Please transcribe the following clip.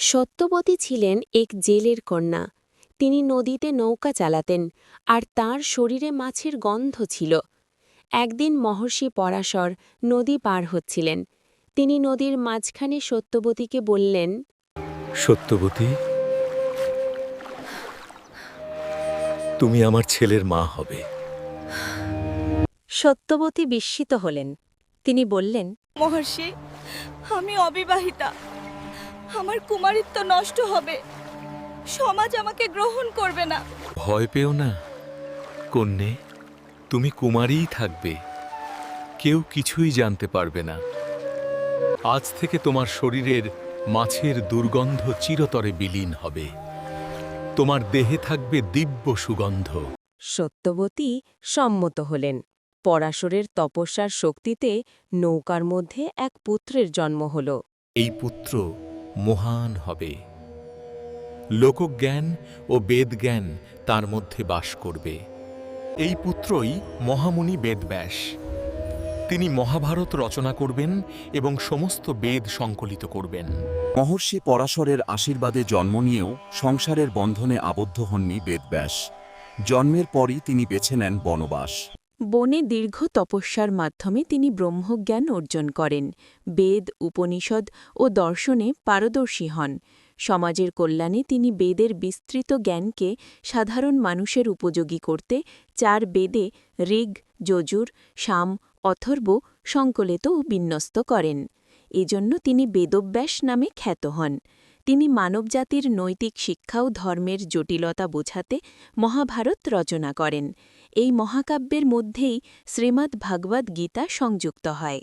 সত্যবতী ছিলেন এক জেলের কন্যা। তিনি নদীতে নৌকা চালাতেন, আর তাঁর শরীরে মাছের গন্ধ ছিল। একদিন মহর্ষি পরাশর নদী পার হচ্ছিলেন। তিনি নদীর মাঝখানে সত্যবতীকে বললেন, সত্যবতী, তুমি আমার ছেলের মা হবে। সত্যবতী বিস্মিত হলেন। তিনি বললেন, মহর্ষি, আমি অবিবাহিতা। আমার কুমারিত্ব নষ্ট হবে, সমাজ আমাকে গ্রহণ করবে না। ভয় পেও না কন্যে, তুমি কুমারীই থাকবে, কেউ কিছুই জানতে পারবে না। আজ থেকে তোমার শরীরের মাছের দুর্গন্ধ চিরতরে বিলীন হবে, তোমার দেহে থাকবে দিব্য সুগন্ধ। সত্যবতী সম্মত হলেন। পরাশরের তপস্যার শক্তিতে নৌকার মধ্যে এক পুত্রের জন্ম হল। এই পুত্র মহান হবে, লোকজ্ঞান ও বেদজ্ঞান তার মধ্যে বাস করবে। এই পুত্রই মহামুনি বেদব্যাস। তিনি মহাভারত রচনা করবেন এবং সমস্ত বেদ সংকলিত করবেন। মহর্ষি পরাশরের আশীর্বাদে জন্ম নিয়েও সংসারের বন্ধনে আবদ্ধ হননি বেদব্যাস। জন্মের পরই তিনি বেছে নেন বনবাস। বনে দীর্ঘ তপস্যার মাধ্যমে তিনি ব্রহ্মজ্ঞান অর্জন করেন, বেদ, উপনিষদ ও দর্শনে পারদর্শী হন। সমাজের কল্যাণে তিনি বেদের বিস্তৃত জ্ঞানকে সাধারণ মানুষের উপযোগী করতে 4 বেদে ঋগ, যজুর, সাম, অথর্ব সংকলিত ও বিন্যস্ত করেন। এজন্য তিনি বেদব্যাস নামে খ্যাত হন। তিনি মানবজাতির নৈতিক শিক্ষা ও ধর্মের জটিলতা বোঝাতে মহাভারত রচনা করেন। এই মহাকাব্যের মধ্যেই শ্রীমদ্ ভাগবত গীতা সংযুক্ত হয়।